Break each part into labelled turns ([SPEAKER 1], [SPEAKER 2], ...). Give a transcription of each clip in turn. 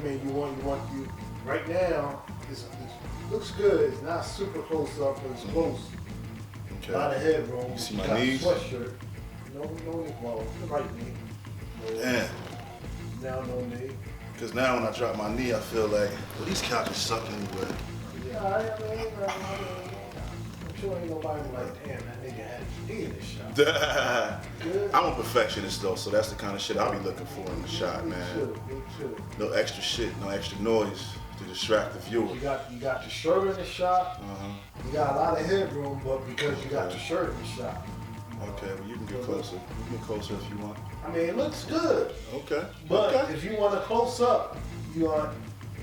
[SPEAKER 1] mean, you right now. It looks good. It's not super close up, but it's close.
[SPEAKER 2] Okay.
[SPEAKER 1] A lot of headroom.
[SPEAKER 2] You see
[SPEAKER 1] you
[SPEAKER 2] my
[SPEAKER 1] got
[SPEAKER 2] knees?
[SPEAKER 1] A sweatshirt. No, well, the right knee.
[SPEAKER 2] Damn.
[SPEAKER 1] Now no knee.
[SPEAKER 2] Because now when I drop my knee, I feel like, well, these couches suck anyway.
[SPEAKER 1] Yeah, I mean, I'm sure ain't nobody like, damn, that nigga had his knee in his shot.
[SPEAKER 2] I'm a perfectionist though, so that's the kind of shit I'll be looking for in the shot, man.
[SPEAKER 1] Me too.
[SPEAKER 2] No extra shit, no extra noise to distract the viewer.
[SPEAKER 1] You got your shirt in the shot. You got a lot of headroom, but because you got your shirt in the shot.
[SPEAKER 2] Okay, well you can get closer. You can get closer if you want.
[SPEAKER 1] I mean, it looks good.
[SPEAKER 2] Okay.
[SPEAKER 1] But
[SPEAKER 2] okay.
[SPEAKER 1] if you want a close up, you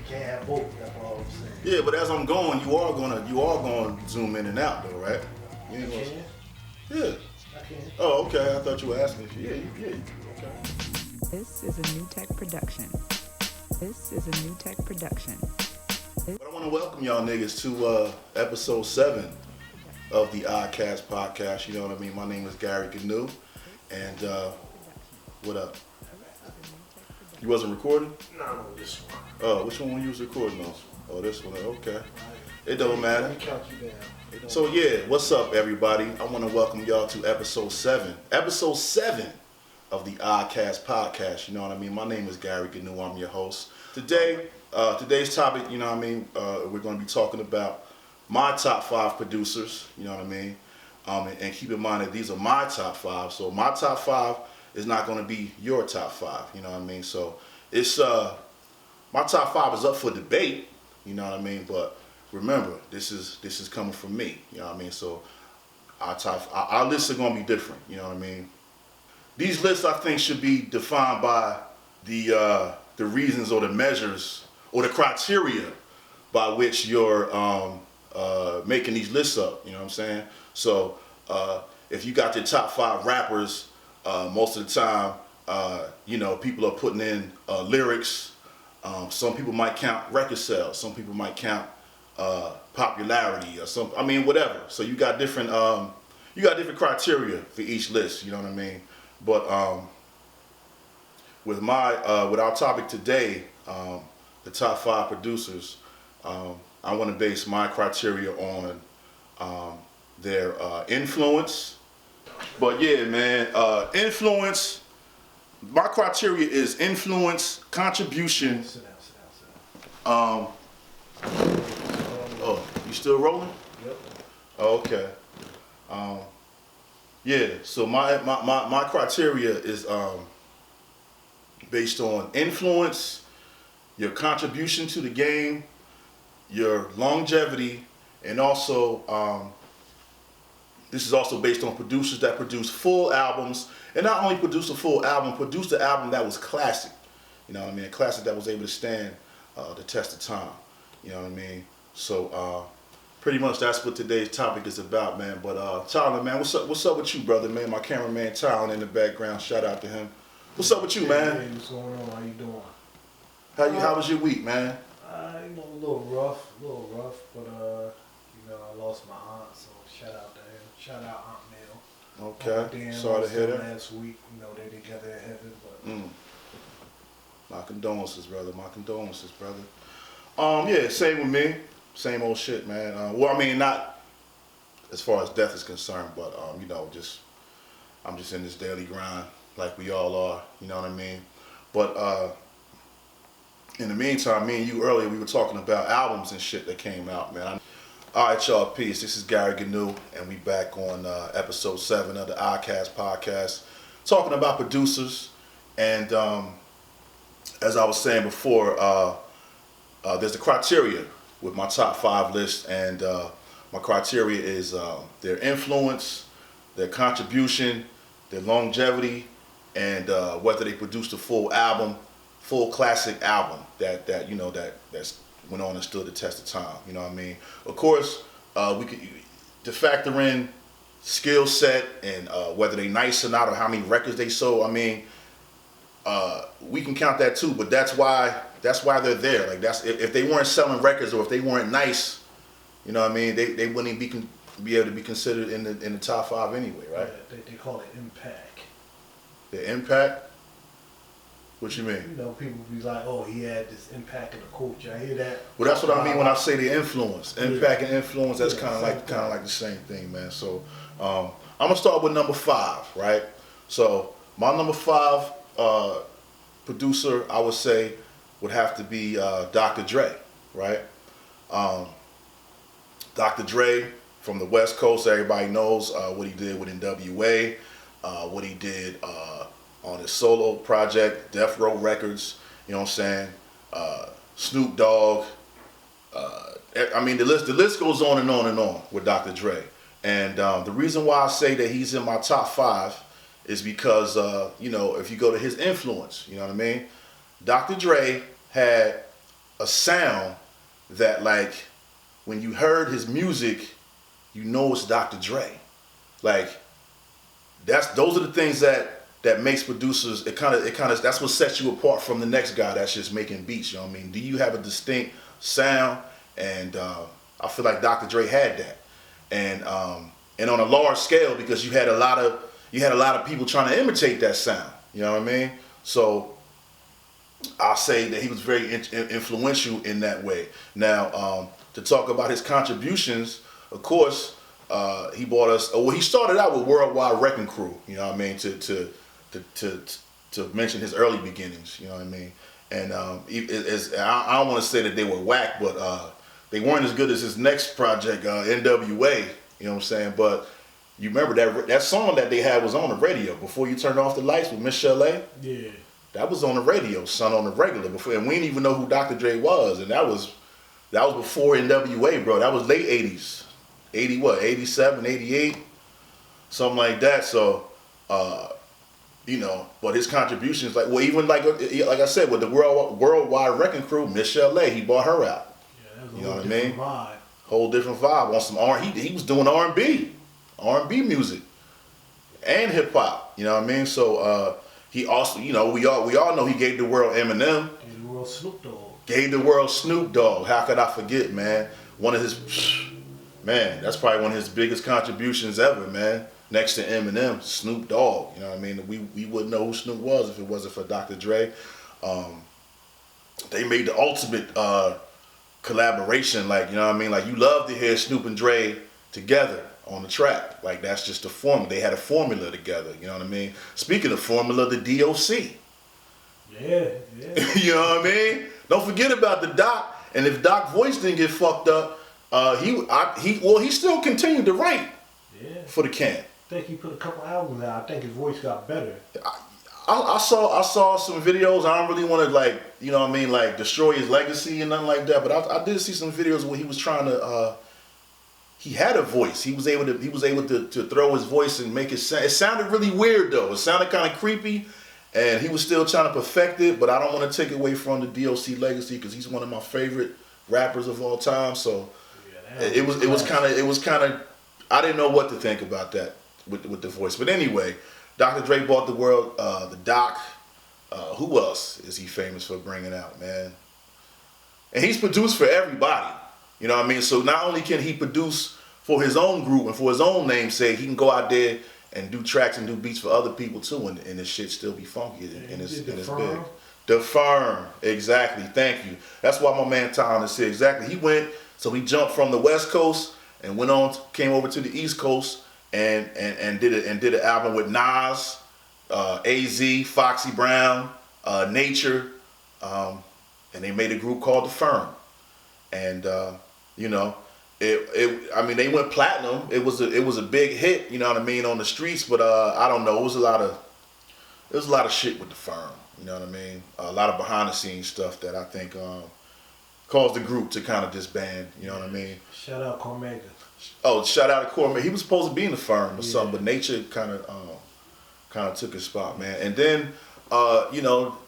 [SPEAKER 1] can't have both. That's all I'm saying.
[SPEAKER 2] Yeah, but as I'm going, you are gonna zoom in and out though, right?
[SPEAKER 1] You can?
[SPEAKER 2] Yeah.
[SPEAKER 1] I can.
[SPEAKER 2] Oh, okay. I thought you were asking if you. Yeah. Okay.
[SPEAKER 3] This is a New Tech production. This is a New Tech production.
[SPEAKER 2] But I want to welcome y'all niggas to episode 7 of the OKPK podcast. You know what I mean? My name is Gary Gnu, and what up? You wasn't recording?
[SPEAKER 1] No, this one.
[SPEAKER 2] Oh, which one you was recording on? Oh, this one. Okay. It don't matter.
[SPEAKER 1] Let me count you down.
[SPEAKER 2] So yeah, what's up, everybody? I want to welcome y'all to episode 7. Episode 7 of the OKPK podcast. You know what I mean? My name is Gary Gnu. I'm your host. Today's topic, you know what I mean? We're going to be talking about my top 5 producers. You know what I mean? And keep in mind that these are my top 5. So my top 5 is not going to be your top 5. You know what I mean? So it's my top 5 is up for debate. You know what I mean? But remember, this is coming from me. You know what I mean? So our lists are going to be different. You know what I mean? These lists, I think, should be defined by the reasons or the measures or the criteria by which you're making these lists up. You know what I'm saying? So if you got your top 5 rappers, most of the time, you know, people are putting in lyrics. Some people might count record sales. Some people might count popularity or something. I mean, whatever. So you got different criteria for each list. You know what I mean? But with our topic today, the top 5 producers, I want to base my criteria on their influence. But yeah, man, influence. My criteria is influence, contribution.
[SPEAKER 1] Sit down.
[SPEAKER 2] Oh, you still rolling?
[SPEAKER 1] Yep.
[SPEAKER 2] Oh, okay. Yeah. So my criteria is based on influence, your contribution to the game, your longevity, and also this is also based on producers that produce full albums, and not only produce a full album, produce the album that was classic. You know what I mean? A classic that was able to stand the test of time. You know what I mean? So pretty much that's what today's topic is about, man. But Tylyn, man, what's up with you, brother, man? My cameraman Tylyn in the background. Shout out to him. What's up with you, man?
[SPEAKER 1] Hey, what's going on? How you doing?
[SPEAKER 2] How was your week, man?
[SPEAKER 1] You know, a little rough, but you know, I lost my aunt, so shout out to him. Shout out Aunt Mel.
[SPEAKER 2] Okay. Sorry to hear that.
[SPEAKER 1] Last week, you know, they're together in heaven, but
[SPEAKER 2] My condolences, brother. My condolences, brother. Yeah, same with me. Same old shit, man. Well, I mean, not as far as death is concerned, but you know, I'm just in this daily grind like we all are. You know what I mean? But in the meantime, me and you earlier, we were talking about albums and shit that came out, man. All right, y'all, peace. This is Gary Gnu, and we back on episode 7 of the OKPK podcast, talking about producers. And as I was saying before, there's the criteria with my top 5 list, and my criteria is their influence, their contribution, their longevity, and whether they produced a full album, full classic album that you know that's went on and stood the test of time. You know what I mean? Of course, we could to factor in skill set and whether they nice or not, or how many records they sold. I mean, we can count that too. But that's why they're there. Like if they weren't selling records or if they weren't nice, you know what I mean? They wouldn't be able to be considered in the top 5 anyway, right?
[SPEAKER 1] yeah, they call it impact.
[SPEAKER 2] The impact. What you mean?
[SPEAKER 1] You know, people be like, oh, he had this impact in the culture. I hear that.
[SPEAKER 2] Well, that's what I mean when I say the influence, impact and influence. That's
[SPEAKER 1] Yeah,
[SPEAKER 2] kind of
[SPEAKER 1] same
[SPEAKER 2] like the same thing, man. So I'm gonna start with number 5, right? So my number 5 producer, I would say, would have to be Dr. Dre, right? Dr. Dre from the West Coast. Everybody knows what he did with NWA, what he did on his solo project, Death Row Records. You know what I'm saying? Snoop Dogg. I mean, the list goes on and on and on with Dr. Dre. And the reason why I say that he's in my top 5 is because, you know, if you go to his influence, you know what I mean? Dr. Dre had a sound that, like, when you heard his music, you know it's Dr. Dre. Like, those are the things that makes producers, it kind of that's what sets you apart from the next guy that's just making beats. You know what I mean? Do you have a distinct sound? And I feel like Dr. Dre had that, and on a large scale, because you had a lot of people trying to imitate that sound. You know what I mean? So I'll say that he was very influential in that way. Now, to talk about his contributions, of course, he brought us. Well, he started out with Worldwide Wrecking Crew. You know what I mean? To mention his early beginnings. You know what I mean? And I don't want to say that they were whack, but they weren't as good as his next project, NWA. You know what I'm saying? But you remember that song that they had was on the radio before you turned off the lights with Miss Chalet?
[SPEAKER 1] Yeah.
[SPEAKER 2] That was on the radio, son, on the regular before, and we didn't even know who Dr. Dre was, and that was before NWA, bro. That was late 80s. 87, 88, something like that. So, you know, but his contributions, like, well, even like I said, with the Worldwide Wrecking Crew, Miss Chalet, he brought her out.
[SPEAKER 1] Yeah, that was
[SPEAKER 2] you know what I mean?
[SPEAKER 1] Vibe.
[SPEAKER 2] Whole different vibe on some R. He was doing R&B music, and hip hop. You know what I mean? So he also, you know, we all know he gave the world Eminem.
[SPEAKER 1] Gave the world Snoop Dogg.
[SPEAKER 2] Gave the world Snoop Dogg. How could I forget, man? One of his, man, that's probably one of his biggest contributions ever, man. Next to Eminem, Snoop Dogg. You know what I mean? We wouldn't know who Snoop was if it wasn't for Dr. Dre. They made the ultimate collaboration. Like, you know what I mean? Like, you love to hear Snoop and Dre together on the track. Like, that's just the formula. They had a formula together. You know what I mean? Speaking of formula, the DOC.
[SPEAKER 1] Yeah.
[SPEAKER 2] You know what I mean? Don't forget about the Doc. And if Doc's voice didn't get fucked up, he still continued to write for the Can.
[SPEAKER 1] I think he put a couple albums out. I think his voice got better.
[SPEAKER 2] I saw some videos. I don't really want to, like, you know what I mean, like, destroy his legacy and nothing like that. But I did see some videos where he was trying to. He had a voice. He was able to throw his voice and make it sound. It sounded really weird though. It sounded kind of creepy, and he was still trying to perfect it. But I don't want to take away from the DOC legacy because he's one of my favorite rappers of all time. So it was kind of. I didn't know what to think about that with the voice. But anyway, Dr. Dre bought the world. The Doc. Who else is he famous for bringing out, man? And he's produced for everybody. You know what I mean? So not only can he produce for his own group and for his own namesake, he can go out there and do tracks and do beats for other people too, and his shit still be funky and it's big. The Firm, exactly. Thank you. That's why my man Tylyn is here. Exactly. He jumped from the West Coast and came over to the East Coast and did an album with Nas, AZ, Foxy Brown, Nature, and they made a group called The Firm. And you know, I mean, they went platinum. It was a big hit, you know what I mean, on the streets. But I don't know. It was a lot of shit with The Firm. You know what I mean? A lot of behind the scenes stuff that I think caused the group to kind of disband. You know what I mean?
[SPEAKER 1] Shout out Cormega.
[SPEAKER 2] Oh, shout out to Cormega. He was supposed to be in The Firm or something, but Nature kind of took his spot, man. And then you know,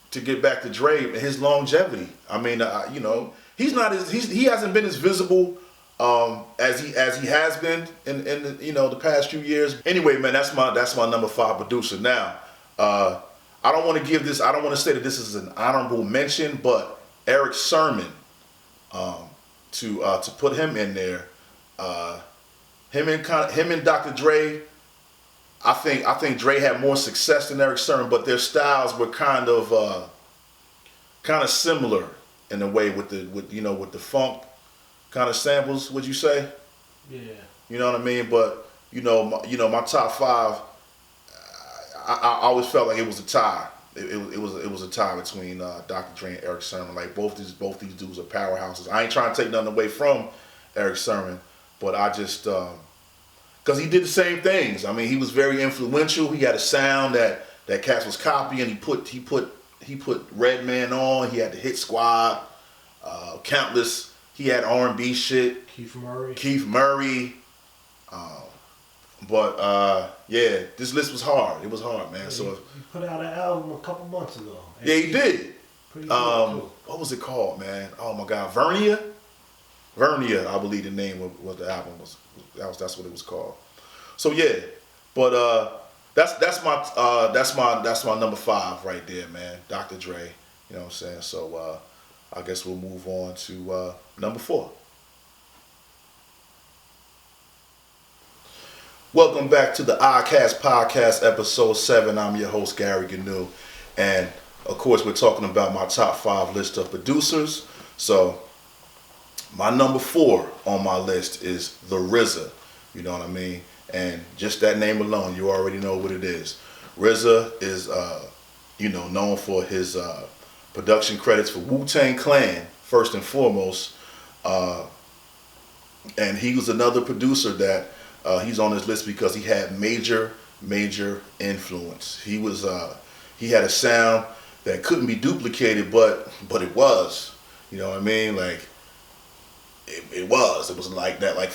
[SPEAKER 2] to get back to Dre, his longevity. I mean, you know. He hasn't been as visible as he has been in the, you know, the past few years. Anyway, man, that's my number 5 producer. Now, I don't want to say that this is an honorable mention, but Eric Sermon, to put him in there, him and Dr. Dre, I think Dre had more success than Eric Sermon, but their styles were kind of similar in a way with the funk kind of samples. Would you say?
[SPEAKER 1] Yeah.
[SPEAKER 2] You know what I mean? But my top five, I always felt like it was a tie. It was a tie between Dr. Dre and Eric Sermon. Like both these dudes are powerhouses. I ain't trying to take nothing away from Eric Sermon, but I just because he did the same things. I mean, he was very influential. He had a sound that cats was copying. He put Redman on. He had the Hit Squad, countless. He had R&B shit.
[SPEAKER 1] Keith Murray.
[SPEAKER 2] Yeah, this list was hard. It was hard, man.
[SPEAKER 1] Yeah,
[SPEAKER 2] so
[SPEAKER 1] he put out an album a couple months ago.
[SPEAKER 2] Yeah, he did.
[SPEAKER 1] Pretty good too.
[SPEAKER 2] What was it called, man? Oh my God, Vernia, I believe the name of the album was. That's what it was called. So yeah, but that's my number 5 right there, man. Dr. Dre. You know what I'm saying? So I guess we'll move on to number 4. Welcome back to the iCast Podcast, episode 7. I'm your host, Gary Gnu. And, of course, we're talking about my top 5 list of producers. So, my number 4 on my list is the RZA. You know what I mean? And just that name alone, you already know what it is. RZA is, known for his production credits for Wu-Tang Clan, first and foremost. And he was another producer that he's on this list because he had major influence. He had a sound that couldn't be duplicated, but it was. You know what I mean? Like it was like that. Like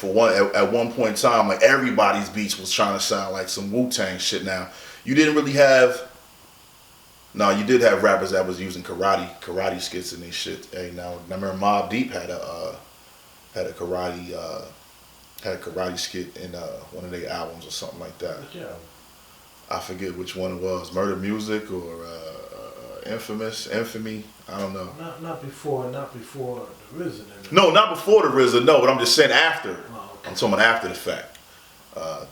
[SPEAKER 2] at one point in time, like everybody's beats was trying to sound like some Wu-Tang shit. Now you didn't really have. No, you did have rappers that was using karate skits and these shit. Hey, now I remember Mobb Deep had a karate skit in one of their albums or something like that.
[SPEAKER 1] Yeah.
[SPEAKER 2] I forget which one it was, Murder Music or Infamy. I don't know.
[SPEAKER 1] Not before the RZA.
[SPEAKER 2] No, not before the RZA. No, but I'm just saying after.
[SPEAKER 1] Oh, okay.
[SPEAKER 2] I'm talking about after the fact.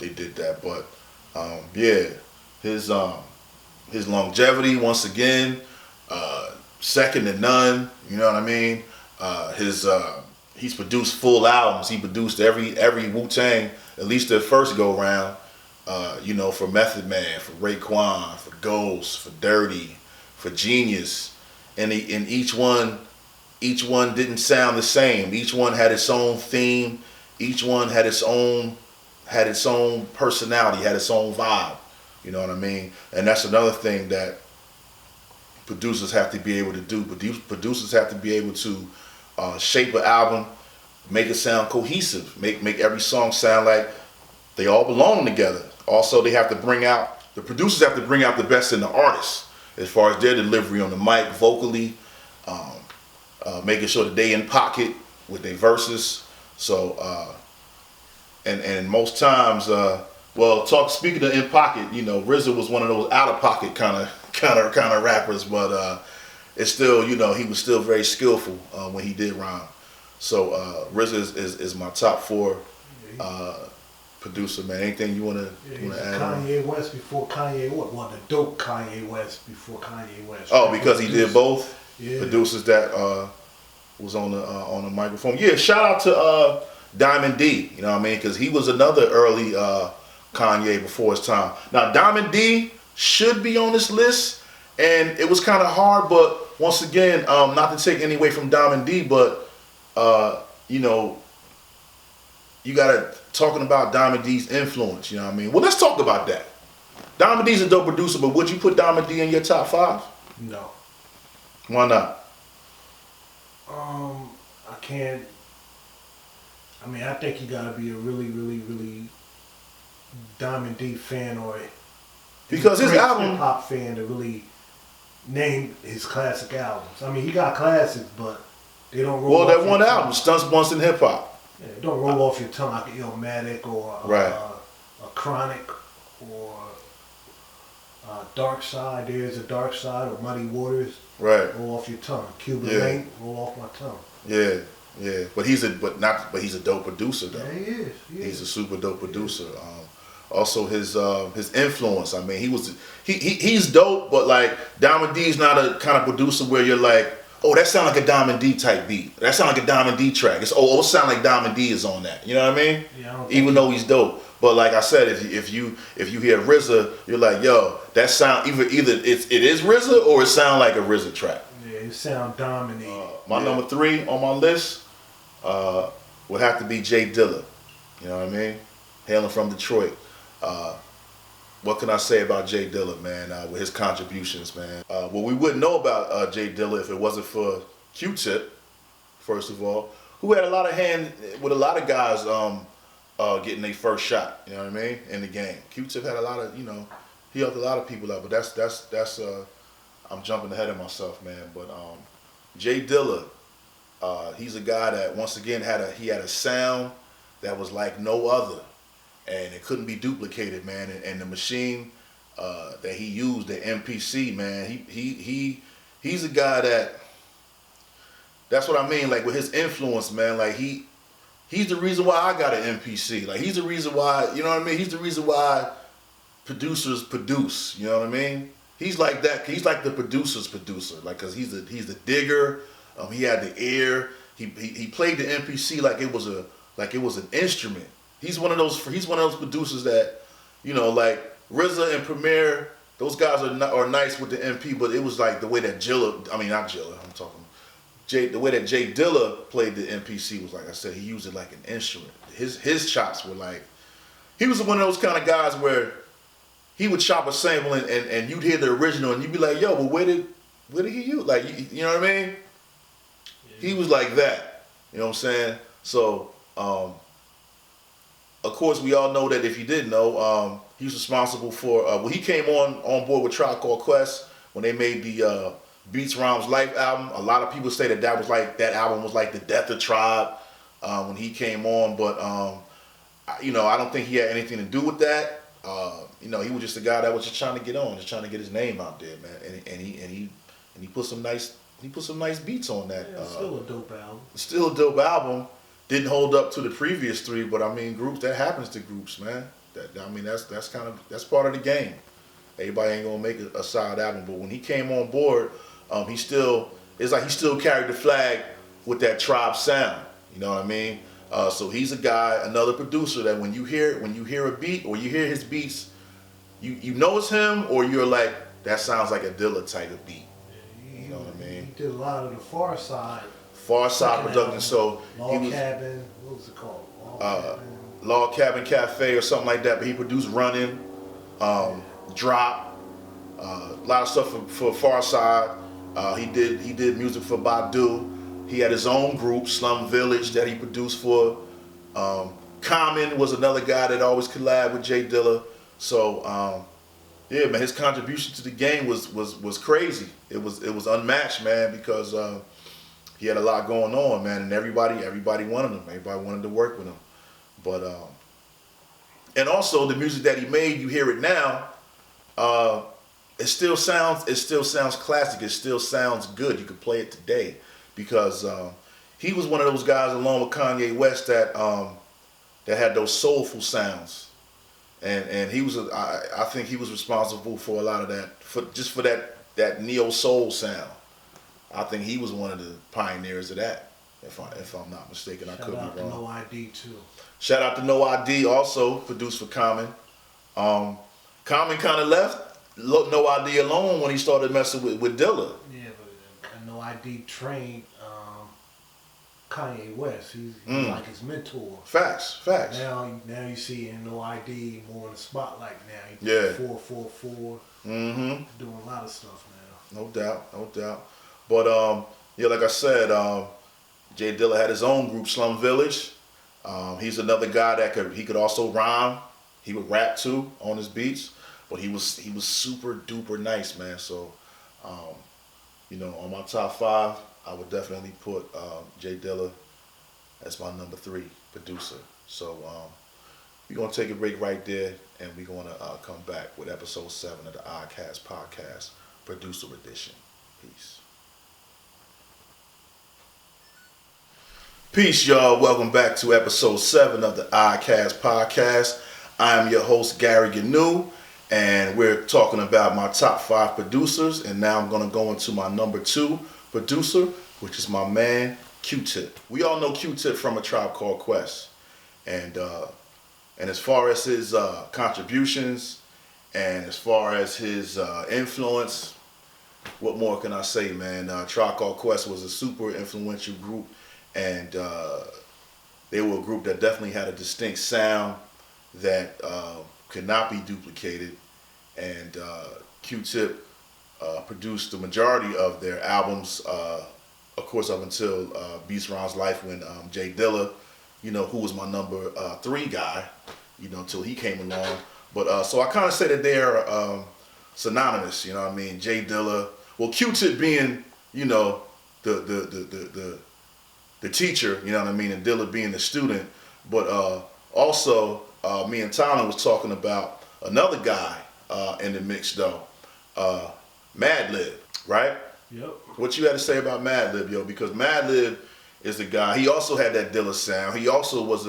[SPEAKER 2] They did that, but yeah, his longevity once again, second to none. You know what I mean? He's produced full albums. He produced every Wu-Tang, at least the first go round. For Method Man, for Raekwon, for Ghost, for Dirty, for Genius, and each one didn't sound the same. Each one had its own theme. Each one had its own personality, had its own vibe. You know what I mean? And that's another thing that producers have to be able to do. Producers have to be able to shape an album, make it sound cohesive, make every song sound like they all belong together. Also, the producers have to bring out the best in the artists as far as their delivery on the mic, vocally, making sure that they in pocket with their verses. So, and most times, speaking of in pocket, RZA was one of those out of pocket kind of rappers, but it's still, he was still very skillful when he did rhyme. So RZA is my top 4 producer, man. Anything you wanna add?
[SPEAKER 1] Kanye West before Kanye West. Well, the dope Kanye West before Kanye West.
[SPEAKER 2] Oh, because he did both.
[SPEAKER 1] Yeah.
[SPEAKER 2] Producers that was on the microphone. Yeah, shout out to Diamond D. You know what I mean? Because he was another early Kanye before his time. Now Diamond D should be on this list, and it was kind of hard. But once again, not to take any away from Diamond D, but you gotta talking about Diamond D's influence. You know what I mean? Well, let's talk about that. Diamond D's a dope producer, but would you put Diamond D in your top 5?
[SPEAKER 1] No.
[SPEAKER 2] Why not?
[SPEAKER 1] I can't. I mean, I think you gotta be a really Diamond D fan or
[SPEAKER 2] because his album
[SPEAKER 1] hip hop fan to really name his classic albums. I mean, he got classics, but they don't roll.
[SPEAKER 2] Well, that one album, Stunts, Bunts, and Hip Hop.
[SPEAKER 1] Yeah, it don't roll off your tongue like Illmatic or a Chronic or Dark Side. There's a Dark Side or Muddy Waters.
[SPEAKER 2] Right.
[SPEAKER 1] Roll off your tongue. Cuban Link, roll off my tongue.
[SPEAKER 2] Yeah. But he's a dope producer though.
[SPEAKER 1] Yeah, he is.
[SPEAKER 2] He's a super dope producer. Also his influence. I mean, he's dope, but like Diamond D's not a kind of producer where you're like, oh, that sound like a Diamond D type beat. That sound like a Diamond D track. It sound like Diamond D is on that. You know what I mean?
[SPEAKER 1] Yeah,
[SPEAKER 2] even though he's dope. But like I said, if you hear RZA, you're like, yo, that sound either it is RZA or it sound like a RZA track.
[SPEAKER 1] Yeah, it sound dominating.
[SPEAKER 2] My number 3 on my list would have to be Jay Dilla. You know what I mean? Hailing from Detroit. What can I say about Jay Dilla, man, with his contributions, man? Well, we wouldn't know about Jay Dilla if it wasn't for Q-Tip, first of all, who had a lot of hand with a lot of guys getting their first shot, you know what I mean, in the game. Q-Tip had a lot of, he helped a lot of people out, but that's I'm jumping ahead of myself, man. But Jay Dilla, he's a guy that once again had a sound that was like no other, and it couldn't be duplicated, man. And the machine that he used, the MPC, man, he's a guy that's what I mean, like with his influence, man. Like he's the reason why I got an MPC. Like he's the reason why, you know what I mean? He's the reason why producers produce, you know what I mean? He's like that. He's like the producer's producer, like, cause he's the digger. He had the ear. He played the MPC like it was an instrument. He's one of those producers that, like RZA and Premier. Those guys are nice with the MP, but it was like the way that the way that Jay Dilla played the MPC was, like I said, he used it like an instrument. His chops were like, he was one of those kind of guys where he would chop a sample and you'd hear the original and you'd be like, yo, but where did he use? Like, you know what I mean? Yeah. He was like that. You know what I'm saying? So, of course, we all know that if you didn't know, he was responsible for, he came on board with Tribe Called Quest when they made the Beats Rhymes Life album. A lot of people say that album was like the death of Tribe when he came on, but I don't think he had anything to do with that. He was just a guy that was just trying to get on, just trying to get his name out there, man. And he put some nice beats on that.
[SPEAKER 1] Yeah, still a dope album.
[SPEAKER 2] Still a dope album. Didn't hold up to the previous 3, but I mean, groups, that happens to groups, man. That's part of the game. Everybody ain't gonna make a solid album, but when he came on board, he still carried the flag with that Tribe sound. You know what I mean? So he's a guy, another producer that when you hear a beat or you hear his beats, you know it's him, or you're like, that sounds like a Dilla type of beat.
[SPEAKER 1] Yeah,
[SPEAKER 2] you know what I mean?
[SPEAKER 1] He did a lot of the Far Side
[SPEAKER 2] production. So
[SPEAKER 1] Log Cabin, what was it called?
[SPEAKER 2] Log Cabin Cafe or something like that. But he produced Running, Drop, a lot of stuff for Far Side. He did music for Badu. He had his own group, Slum Village, that he produced for. Common was another guy that always collabed with Jay Dilla. So yeah, man, his contribution to the game was crazy. It was unmatched, man, because he had a lot going on, man, and everybody wanted him. Everybody wanted to work with him. But and also the music that he made, you hear it now. It still sounds classic. It still sounds good. You could play it today because he was one of those guys, along with Kanye West, that had those soulful sounds, and he was I think he was responsible for a lot of that, for that neo soul sound. I think he was one of the pioneers of that. If I'm not mistaken, I could be wrong.
[SPEAKER 1] Shout out to No ID too.
[SPEAKER 2] Shout out to No ID, also produced for Common. Common kind of left No ID alone when he started messing with Dilla.
[SPEAKER 1] Yeah, but No ID trained Kanye West. He's like his mentor.
[SPEAKER 2] Facts.
[SPEAKER 1] Now you see in No ID more in the spotlight now. He's
[SPEAKER 2] Yeah.
[SPEAKER 1] 444.
[SPEAKER 2] Mm-hmm.
[SPEAKER 1] Doing a lot of stuff now.
[SPEAKER 2] No doubt. But yeah, like I said, Jay Dilla had his own group, Slum Village. He's another guy that could also rhyme. He would rap too on his beats, but he was super duper nice, man. So, on my top 5, I would definitely put Jay Dilla as my number 3 producer. So we're gonna take a break right there, and we're gonna come back with episode 7 of the Oddcast Podcast, Producer Edition. Peace, y'all. Welcome back to episode 7 of the Oddcast Podcast. I am your host, Gary Gnu, and we're talking about my top 5 producers. And now I'm going to go into my number 2 producer, which is my man, Q-Tip. We all know Q-Tip from A Tribe Called Quest. And as far as his contributions and as far as his influence, what more can I say, man? Tribe Called Quest was a super influential group, and they were a group that definitely had a distinct sound that could not be duplicated. And Q-Tip produced the majority of their albums, of course, up until Beats Around's Life when Jay Dilla, who was my number 3 guy, until he came along. But so I kind of say that they're synonymous, Jay Dilla, well, Q-Tip being, the teacher, and Dilla being the student. But also, me and Tylyn was talking about another guy in the mix though, Madlib, right?
[SPEAKER 1] Yep.
[SPEAKER 2] What you had to say about Madlib, yo? Because Madlib is the guy. He also had that Dilla sound. He also was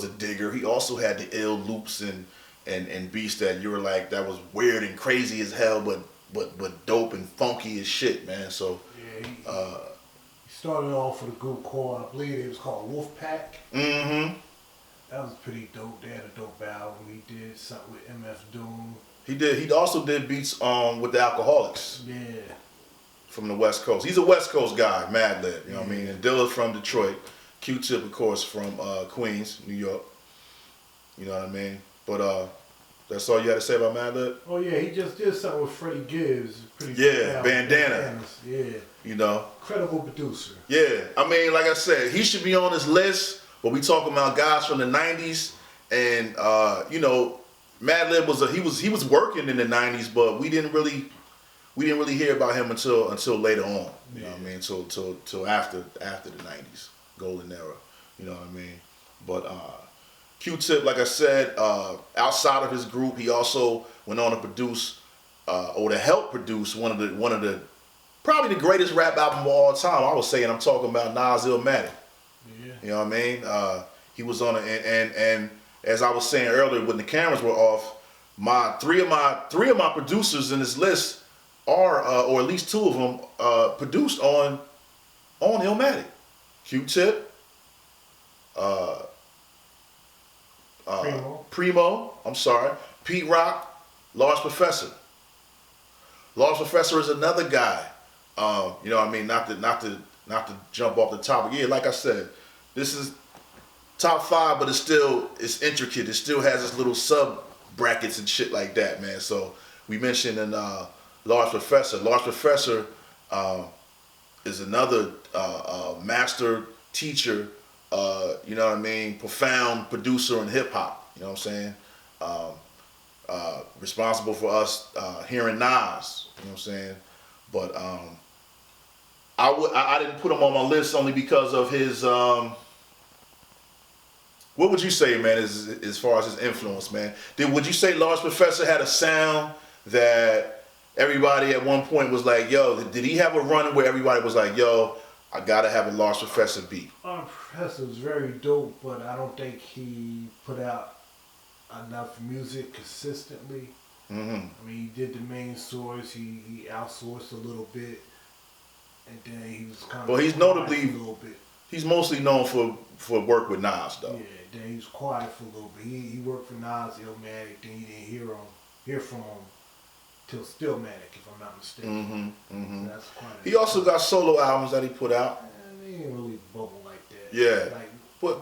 [SPEAKER 2] a digger. He also had the ill loops and beats that you were like, that was weird and crazy as hell, but dope and funky as shit, man. So
[SPEAKER 1] yeah, he started off with a group called, I believe it was called Wolfpack.
[SPEAKER 2] Mm-hmm.
[SPEAKER 1] That was pretty dope. They had a dope album. He did something with MF Doom.
[SPEAKER 2] He did. He also did beats with the Alcoholics.
[SPEAKER 1] Yeah.
[SPEAKER 2] From the West Coast. He's a West Coast guy, Madlib, what I mean? And Dilla's from Detroit. Q-Tip, of course, from Queens, New York. You know what I mean? But that's all you had to say about Madlib?
[SPEAKER 1] Oh yeah, he just did something with Freddie Gibbs. Pretty
[SPEAKER 2] Yeah, Bandana.
[SPEAKER 1] Yeah. Incredible producer.
[SPEAKER 2] Yeah, I mean, like I said, he should be on this list, but we talking about guys from the 90s, and Madlib he was working in the 90s, but we didn't really hear about him until later on. You know what I mean? Till after the 90s, golden era. You know what I mean? But Q-Tip, like I said, outside of his group, he also went on to produce or to help produce one of the probably the greatest rap album of all time. I was saying, I'm talking about Nas Illmatic.
[SPEAKER 1] Yeah.
[SPEAKER 2] You know what I mean? He was on and as I was saying earlier, when the cameras were off, three of my producers in this list are, or at least 2 of them, produced on Illmatic. Q-Tip, Primo, I'm sorry, Pete Rock, Large Professor. Large Professor is another guy. You know what I mean? Not to jump off the top. Yeah, like I said, this is top 5, but it's intricate. It still has its little sub brackets and shit like that, man. So we mentioned in Large Professor. Large Professor is another master teacher, you know what I mean, profound producer in hip hop, you know what I'm saying? Responsible for us hearing Nas, you know what I'm saying? But I didn't put him on my list only because of his, what would you say, man, as far as his influence, man? Would you say Large Professor had a sound that everybody at one point was like, yo, did he have a run where everybody was like, yo, I gotta have a Large Professor beat?
[SPEAKER 1] Professor was very dope, but I don't think he put out enough music consistently.
[SPEAKER 2] Mm-hmm.
[SPEAKER 1] I mean, he did the main source, he outsourced a little bit, and then he was kind of.
[SPEAKER 2] Well, he's notably a little bit. He's mostly known for work with Nas, though.
[SPEAKER 1] Yeah, then he was quiet for a little bit. He worked for Nas, Illmatic, then you didn't hear from him till Stillmatic, if I'm not mistaken.
[SPEAKER 2] Mm-hmm, mm-hmm.
[SPEAKER 1] So that's quite.
[SPEAKER 2] He also got solo albums that he put out.
[SPEAKER 1] He didn't really bubble like that.
[SPEAKER 2] Yeah. But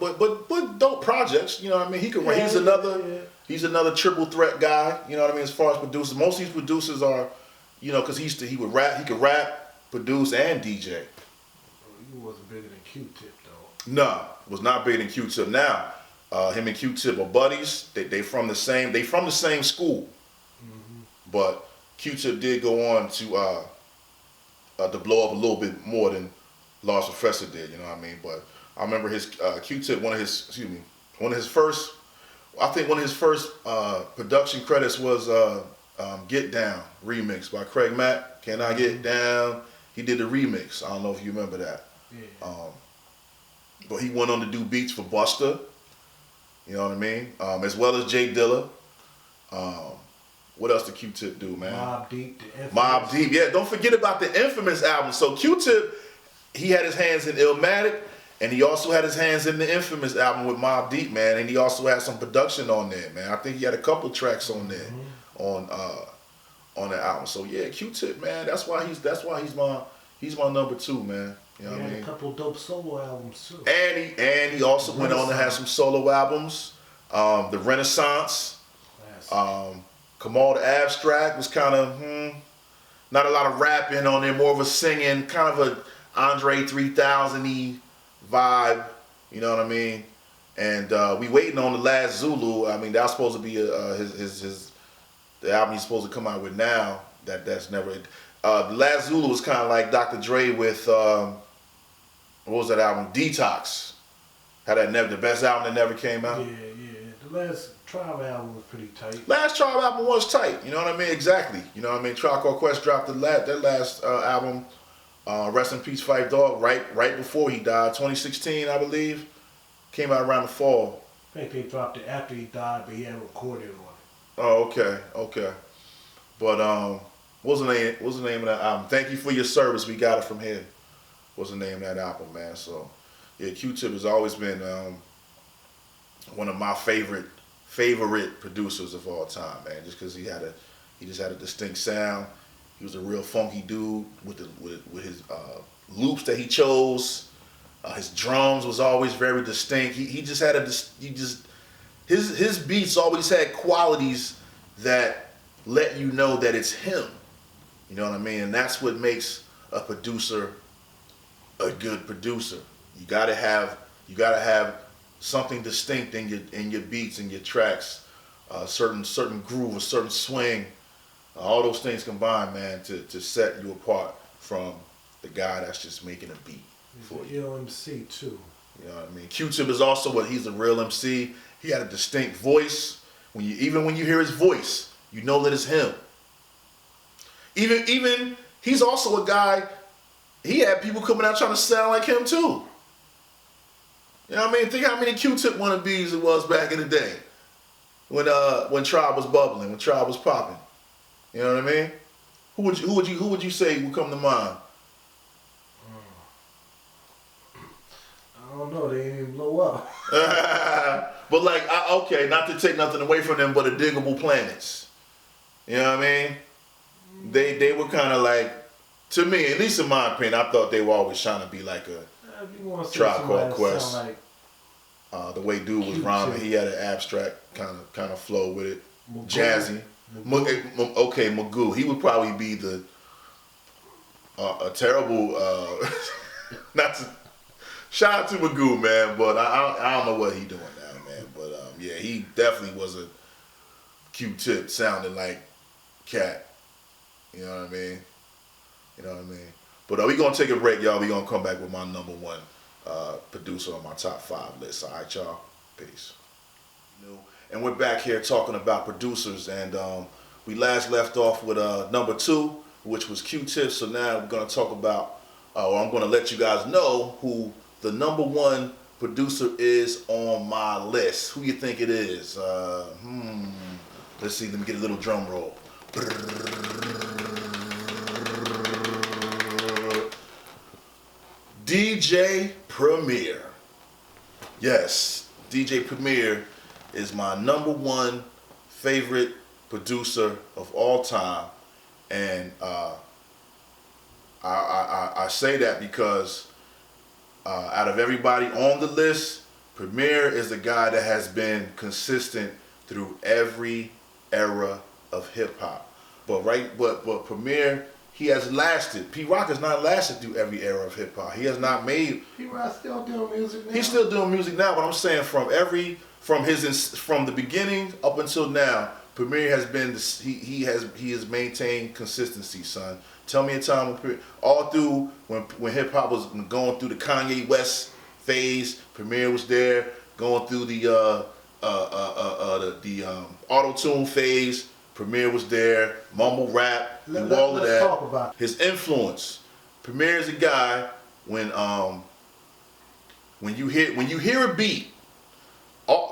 [SPEAKER 2] dope projects, you know what I mean? He could. Yeah, he's another triple threat guy, you know what I mean? As far as producers, most of these producers are, because he could rap, produce, and DJ.
[SPEAKER 1] He wasn't bigger than Q-Tip though.
[SPEAKER 2] No, was not bigger than Q-Tip. Now, him and Q-Tip are buddies. They from the same school. Mm-hmm. But Q-Tip did go on to blow up a little bit more than Large Professor did, you know what I mean? But I remember his Q-Tip, one of his first production credits was Get Down remix by Craig Mack. Can I Get Down? He did the remix. I don't know if you remember that.
[SPEAKER 1] Yeah.
[SPEAKER 2] But he went on to do beats for Busta, You know what I mean? As well as Jay Dilla. What else did Q-Tip do, man?
[SPEAKER 1] Mobb Deep, the Infamous.
[SPEAKER 2] Mobb Deep, yeah. Don't forget about the Infamous album. So Q-Tip, he had his hands in Illmatic, and he also had his hands in the Infamous album with Mobb Deep, man. And he also had some production on there, man. I think he had a couple tracks on there, on that album. So yeah, Q-Tip, man. That's why he's my number 2, man. You know what I mean?
[SPEAKER 1] A couple dope solo albums too.
[SPEAKER 2] And he also went on to have some solo albums. The Renaissance. Kamal the Abstract was kind of not a lot of rapping on there, more of a singing, kind of a Andre 3000-y vibe. You know what I mean? And we waiting on The Last Zulu. I mean, that's supposed to be the album he's supposed to come out with now. That's never. The Last Zulu was kind of like Dr. Dre with what was that album? Detox. Had the best album that never came out.
[SPEAKER 1] Yeah. The last Tribe album was pretty tight.
[SPEAKER 2] Last Tribe album was tight. You know what I mean? Exactly. You know what I mean? Tribe Called Quest dropped their last album. Rest in Peace, Phife Dawg. Right before he died, 2016, I believe. Came out around the fall.
[SPEAKER 1] I think they dropped it after he died, but he hadn't recorded on it.
[SPEAKER 2] Oh, okay. But what's the name of that album? Thank You for Your Service. We got it from here. What's the name of that album, man? So yeah, Q-Tip has always been one of my favorite producers of all time, man. Just because he just had a distinct sound. He was a real funky dude with his loops that he chose. His drums was always very distinct. He just had his beats always had qualities that let you know that it's him. You know what I mean? And that's what makes a producer a good producer. You gotta have something distinct in your beats and your tracks, certain groove, a certain swing, all those things combined, man, to set you apart from the guy that's just making a beat for you.
[SPEAKER 1] He's an MC too.
[SPEAKER 2] You know what I mean? Q-Tip is also he's a real MC. He had a distinct voice. Even when you hear his voice, you know that it's him. Even he's also a guy. He had people coming out trying to sound like him too. You know what I mean? Think how many Q-Tip wannabes it was back in the day when Tribe was bubbling, when Tribe was popping. You know what I mean? Who would you say would come to mind?
[SPEAKER 1] I don't know. They didn't even blow up.
[SPEAKER 2] But like, okay, not to take nothing away from them, but the Diggable Planets. You know what I mean? They were kind of like, to me, at least in my opinion, I thought they were always trying to be like a Tribe Called Quest.
[SPEAKER 1] Like
[SPEAKER 2] the way dude was rhyming, he had an abstract kind of flow with it, jazzy. Okay, Magoo. He would probably be a terrible. Not to shout out to Magoo, man, but I don't know what he doing now, man. But yeah, he definitely was a Q-Tip sounding like Cat. You know what I mean? But we gonna take a break, y'all. We gonna come back with my number 1 producer on my top 5 list. All right, y'all. Peace. And we're back here talking about producers, and we last left off with number 2, which was Q-Tip. So now we're gonna talk about, or I'm gonna let you guys know who the number 1 producer is on my list. Who you think it is? Let's see. Let me get a little drum roll. DJ Premier. Yes, DJ Premier is my number 1 favorite producer of all time, and I say that because out of everybody on the list, Premier is the guy that has been consistent through every era of hip hop. But Premier, he has lasted. P-Rock has not lasted through every era of hip hop. He has not made.
[SPEAKER 1] P-Rock still doing music now.
[SPEAKER 2] He's still doing music now, but I'm saying from the beginning up until now, Premier has been he has maintained consistency, son. Tell me a time when all through when hip hop was going through the Kanye West phase, Premier was there. Going through the auto-tune phase, Premier was there. Mumble rap, all of that.
[SPEAKER 1] Talk about it.
[SPEAKER 2] His influence. Premier is a guy when you hear a beat,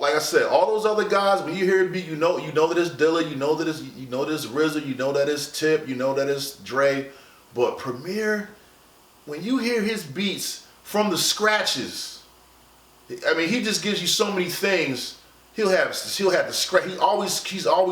[SPEAKER 2] like I said, all those other guys, when you hear a beat, you know that it's Dilla, you know that it's RZA, you know that it's Tip, you know that it's Dre. But Premier, when you hear his beats from the scratches, I mean, he just gives you so many things. He'll have the scratch. He's always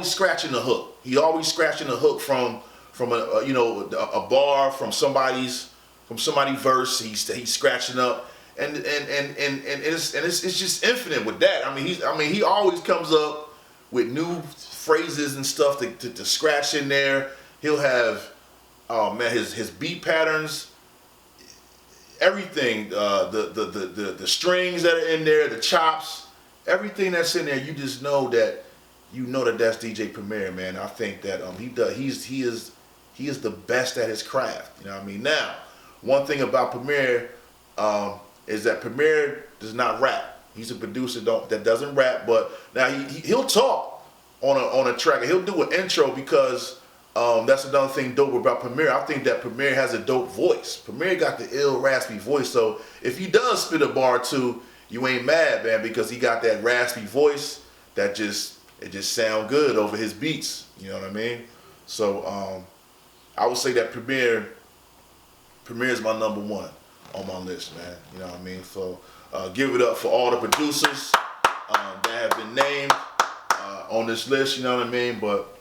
[SPEAKER 2] scratching the hook. He always scratching the hook from a bar, from somebody's verse. He's scratching up, and it's just infinite with that. I mean, he always comes up with new phrases and stuff to scratch in there. He'll have, oh man, his beat patterns, everything, the strings that are in there, the chops, everything that's in there. You just know that that's DJ Premier, man. I think that he is the best at his craft. You know what I mean? Now, one thing about Premier is that Premier does not rap. He's a producer that doesn't rap, but now he'll talk on a track. He'll do an intro because that's another thing dope about Premier. I think that Premier has a dope voice. Premier got the ill raspy voice, so if he does spit a bar or two, you ain't mad, man, because he got that raspy voice that just sound good over his beats. You know what I mean? So I would say that Premier is my number one on my list, man. You know what I mean? So give it up for all the producers that have been named on this list. You know what I mean? But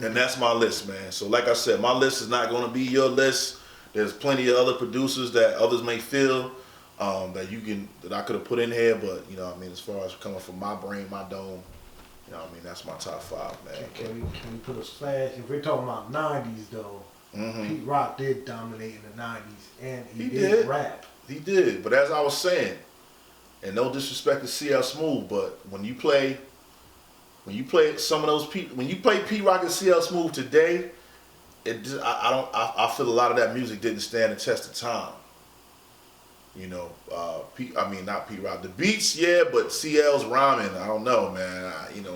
[SPEAKER 2] and that's my list, man. So like I said, my list is not going to be your list. There's plenty of other producers that others may feel that I could have put in here, but as far as coming from my brain, my dome, that's my top 5, man.
[SPEAKER 1] Can we put a slash? If we're talking about 90s though, Pete Rock did dominate in the 90s, and he did rap.
[SPEAKER 2] He did, but as I was saying, and no disrespect to CL Smooth, but when you play some of those people, when you play Pete Rock and CL Smooth today, I feel a lot of that music didn't stand the test of time. Not Pete Rock. The beats, yeah, but CL's rhyming, I don't know, man.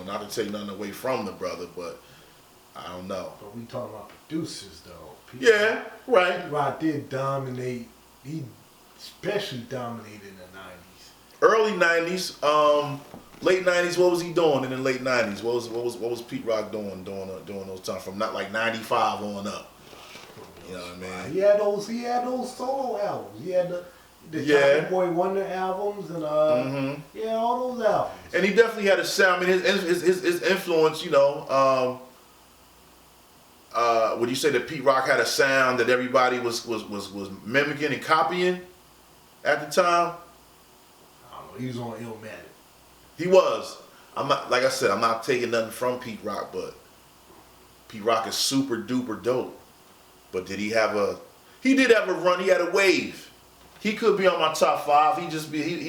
[SPEAKER 2] Not to take nothing away from the brother, but I don't know.
[SPEAKER 1] But we talking about producers, though.
[SPEAKER 2] Right.
[SPEAKER 1] Pete Rock did dominate. He especially dominated in the 90s.
[SPEAKER 2] Early 90s, late 90s. What was he doing in the late 90s? What was Pete Rock doing during those times from not like 95 on up? You know what I mean?
[SPEAKER 1] He had those solo albums. He had the Johnny Boy Wonder albums and all those albums.
[SPEAKER 2] And he definitely had a sound. I mean, his influence, would you say that Pete Rock had a sound that everybody was mimicking and copying at the time?
[SPEAKER 1] I don't know. He was on Illmatic.
[SPEAKER 2] He was. I'm not, like I said, I'm not taking nothing from Pete Rock, but Pete Rock is super duper dope. But did he have he did have a run. He had a wave. He could be on my top 5. He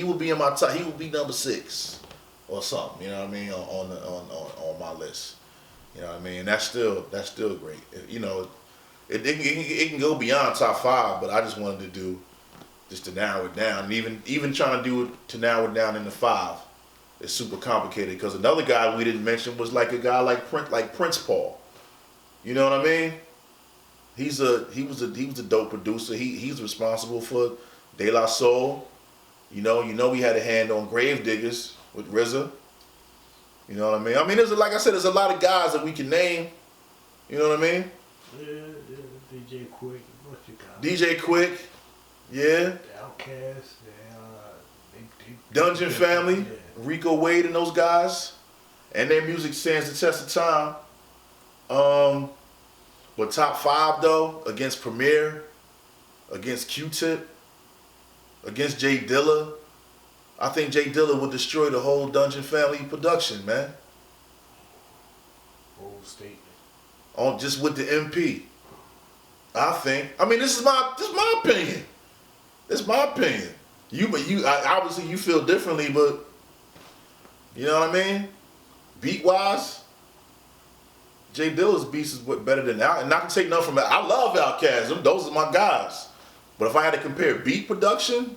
[SPEAKER 2] would be in my top. He would be number 6 or something. You know what I mean? On my list. You know what I mean? And that's still great. It can go beyond top 5, but I just wanted to narrow it down. And even trying to do it to narrow it down into 5 is super complicated because another guy we didn't mention was like a guy like Prince Paul. You know what I mean? He was a dope producer. He's responsible for De La Soul. We had a hand on Gravediggers with RZA. You know what I mean? I mean, there's a lot of guys that we can name. You know what I mean?
[SPEAKER 1] Yeah, DJ Quick. What you got?
[SPEAKER 2] DJ Quick. Yeah.
[SPEAKER 1] Outkast.
[SPEAKER 2] Dungeon Family. Rico Wade and those guys. And their music stands the test of time. But top 5 though, against Premier, against Q-Tip, against Jay Dilla, I think Jay Dilla would destroy the whole Dungeon Family production, man.
[SPEAKER 1] Bold statement.
[SPEAKER 2] Just with the MP. I think. I mean, this is my opinion. It's my opinion. Obviously you feel differently, but you know what I mean? Beat wise, Jay Dilla's beats is better than Outkast. And not to take nothing from that. I love Outkast. Those are my guys. But if I had to compare beat production,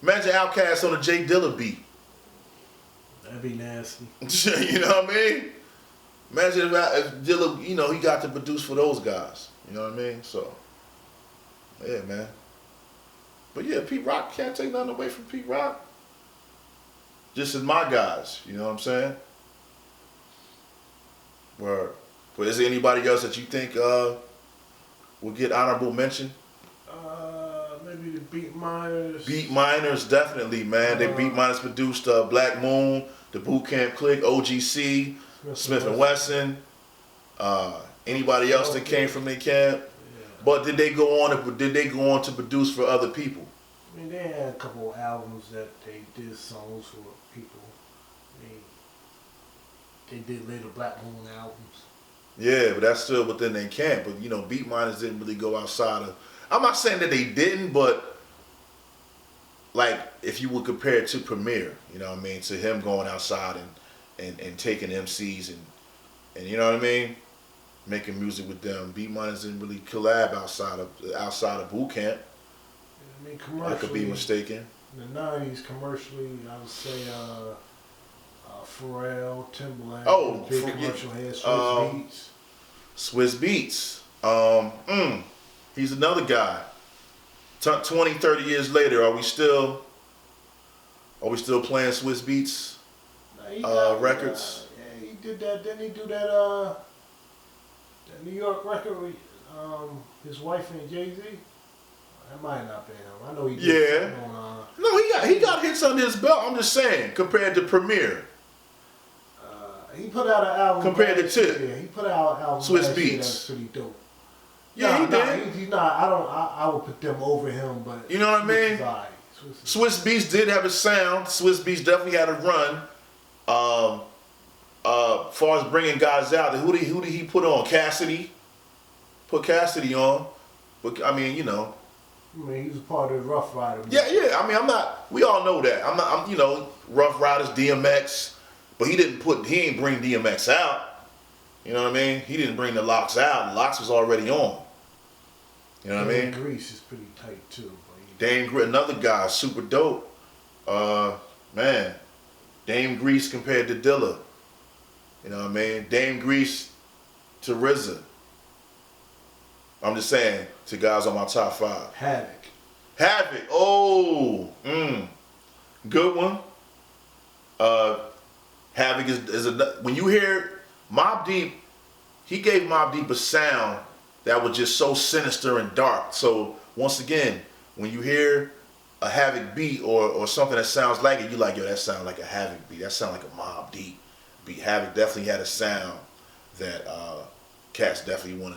[SPEAKER 2] imagine Outkast on a Jay Dilla beat.
[SPEAKER 1] That'd be nasty.
[SPEAKER 2] You know what I mean? Imagine if Dilla, he got to produce for those guys. You know what I mean? So, yeah, man. But yeah, Pete Rock, can't take nothing away from Pete Rock. just as my guys. You know what I'm saying? Word. But is there anybody else that you think will get honorable mention?
[SPEAKER 1] Maybe the Beat Miners.
[SPEAKER 2] Beat Miners, definitely, man. They Beat Miners produced Black Moon, the Boot Camp Clique, OGC, Smith and Wesson. Anybody else that came from their camp?
[SPEAKER 1] Yeah.
[SPEAKER 2] But did they go on to produce for other people?
[SPEAKER 1] I mean, they had a couple of albums that they did songs for people. I mean, they did later Black Moon albums.
[SPEAKER 2] Yeah, but that's still within their camp. But, you know, Beat Miners didn't really go outside of... I'm not saying that they didn't, but, like, if you would compare it to Premier, you know what I mean, to him going outside and taking MCs and you know what I mean, making music with them. Beat Miners didn't really collab outside of Boot Camp.
[SPEAKER 1] I mean, commercially...
[SPEAKER 2] I could be mistaken.
[SPEAKER 1] In the 90s, commercially, I would say Pharrell, Timbaland,
[SPEAKER 2] Oh,
[SPEAKER 1] big commercial head, Swiss Beats.
[SPEAKER 2] Swiss Beats. He's another guy. 20, 30 years later, are we still playing Swiss Beats records?
[SPEAKER 1] Yeah, he did that. Didn't he do that New York record with his wife and Jay-Z? That might not be him. I know he did.
[SPEAKER 2] Yeah.
[SPEAKER 1] On,
[SPEAKER 2] No, he got hits under his belt. I'm just saying, compared to Premier.
[SPEAKER 1] He put out an album.
[SPEAKER 2] Compared to Tip.
[SPEAKER 1] Yeah, he put out an album.
[SPEAKER 2] Swiss
[SPEAKER 1] last year
[SPEAKER 2] Beats.
[SPEAKER 1] That's pretty dope.
[SPEAKER 2] Yeah, he did.
[SPEAKER 1] He's not. I would put them over him, but
[SPEAKER 2] you know what I mean. Swiss Beats did have a sound. Swiss Beats definitely had a run. Far as bringing guys out, who did he put on? Cassidy. Put Cassidy on. But I mean, you know.
[SPEAKER 1] I mean, he was part of the Rough Rider.
[SPEAKER 2] Yeah. I mean, I'm not. We all know that. I'm you know, Rough Riders, DMX. But he ain't bring DMX out. You know what I mean? He didn't bring the Locks out. The Locks was already on. You know what I mean?
[SPEAKER 1] Grease is pretty tight too.
[SPEAKER 2] Dame Grease, another guy, super dope. Man, Dame Grease compared to Dilla. You know what I mean? Dame Grease to RZA. I'm just saying, to guys on my top 5. Havoc. Oh, good one. Havoc is when you hear Mobb Deep, he gave Mobb Deep a sound that was just so sinister and dark. So once again, when you hear a Havoc beat or something that sounds like it, you like, yo, that sounds like a Havoc beat. That sound like a Mobb Deep beat. Havoc definitely had a sound that cats definitely want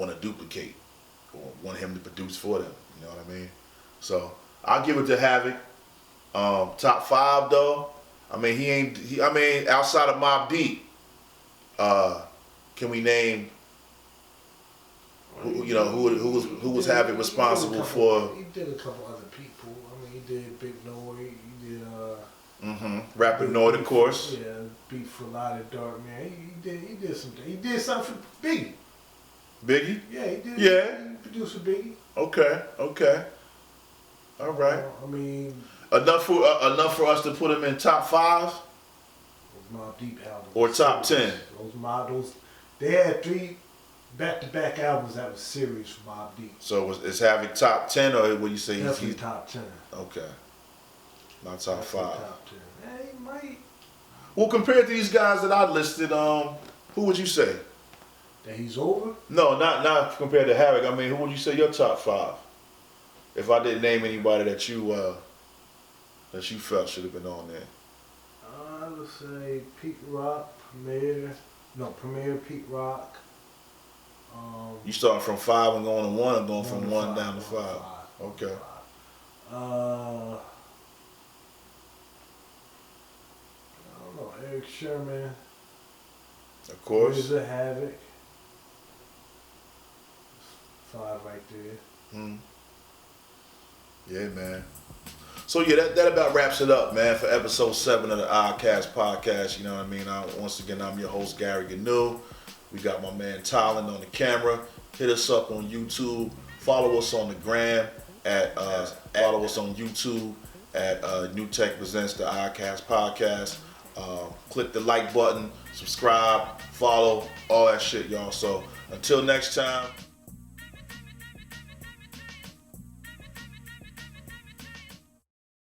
[SPEAKER 2] to duplicate or want him to produce for them. You know what I mean? So I'll give it to Havoc. Top 5 though. I mean, outside of Mobb Deep, can we name who was Havoc responsible for?
[SPEAKER 1] He did a couple other people. I mean, he did Big Noise. He did
[SPEAKER 2] Rapid Noise, of course.
[SPEAKER 1] Yeah, Beat for Light of Dark Man. He did something. He did something for Biggie.
[SPEAKER 2] Biggie?
[SPEAKER 1] Yeah, he did.
[SPEAKER 2] Yeah.
[SPEAKER 1] He produced for Biggie.
[SPEAKER 2] Okay. All right.
[SPEAKER 1] I mean,
[SPEAKER 2] enough for us to put him in top 5
[SPEAKER 1] Mobb Deep albums
[SPEAKER 2] or top 10.
[SPEAKER 1] Those they had 3 back-to-back albums that was serious for Mobb Deep.
[SPEAKER 2] So is Havoc top 10 or what you say?
[SPEAKER 1] Definitely top 10.
[SPEAKER 2] Okay. Not top 5.
[SPEAKER 1] Top 10. Yeah, he might.
[SPEAKER 2] Well, compared to these guys that I listed, who would you say?
[SPEAKER 1] That he's over?
[SPEAKER 2] No, not compared to Havoc. I mean, who would you say your top 5? If I didn't name anybody that you felt should have been on there.
[SPEAKER 1] I would say Pete Rock, Premier, Pete Rock.
[SPEAKER 2] You starting from 5 and going to 1, or going from 1 down to 5? Okay.
[SPEAKER 1] I don't know, Eric Sherman.
[SPEAKER 2] Of course.
[SPEAKER 1] RZA, Havoc. 5 right there.
[SPEAKER 2] Yeah, man. So yeah, that about wraps it up, man, for episode 7 of the Oddcast podcast. You know what I mean? Once again, I'm your host, Gary Gnu. We got my man Tylyn on the camera. Hit us up on YouTube. Follow us on the gram follow us on YouTube at New Tech Presents the Oddcast podcast. Click the like button, subscribe, follow, all that shit, y'all. So until next time.